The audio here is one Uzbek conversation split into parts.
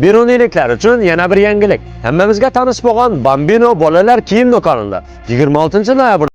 Beruniyliklar uchun yana bir yangilik. Hammamizga tanish bo'lgan Bambino bolalar kiyim do'konida 26-noyabr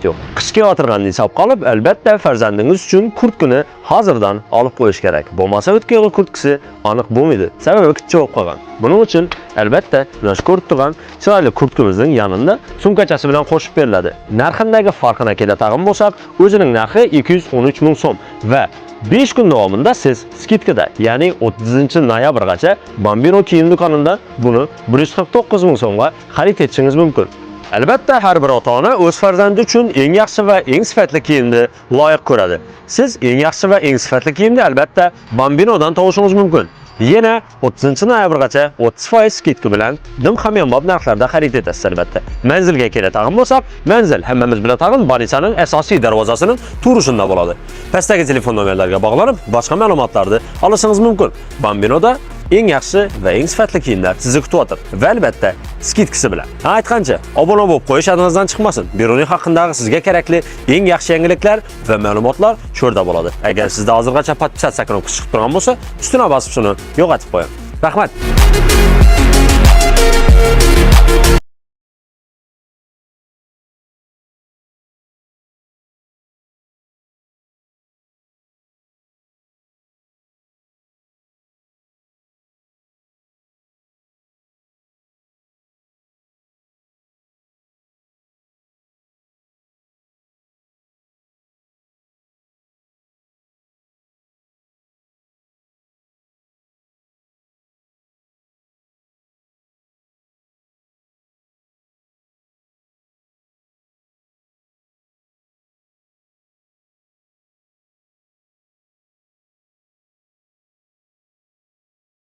yo'q. Qishga o'tirganini hisob qilib, albatta farzandingiz uchun kurtkani hozirdan olib qo'yish kerak. Bo'lmasa o'tgan yil kurtkasi aniq bo'lmaydi. Sababi kichik bo'lib qolgan. Buning uchun albatta mana shu ko'rib turgan chiroyli kurtkimizning yanında sumkachasi bilan qo'shib beriladi. Narxidagi farqini keltiradigan bo'lsak, o'zining narxi 213 ming so'm va 5 kun davomida siz skidkada, ya'ni 30-noyabrgacha Bambino kiyim do'konida buni 149 ming so'mga xarid etishingiz mumkin. Albatta har bir ota-ona o'z farzandi uchun eng yaxshi va eng sifatli kiyimni loyiq ko'radi. Siz eng yaxshi va eng sifatli kiyimni albatta Bambinodan topishingiz mumkin. Yana 30-noyabrgacha 30% skidka bilan dim hamyonbop narxlarda xarid etasiz albatta. Manzilga keladigan bo'lsak, manzil hammamiz biladigan Banisaning asosiy darvozasining turishida bo'ladi. Pastdagi telefon nomerlariga bog'lanib, boshqa ma'lumotlarni olishingiz mumkin. Bambinoda eng yaxshi va eng sifatli kiyimlar sizni kutyapti va albatta skidkasi bilan. Aytgancha, obuna bo'lib qo'yish yodingizdan chiqmasin. Beruniy haqidagi sizga kerakli eng yaxshi yangiliklar va ma'lumotlar shu yerda bo'ladi. Agar sizda hozirgacha podpisatsiya knopkasi chiqib turgan bo'lsa, ustuna bosib shuni yo'qotib qo'ying. Rahmat.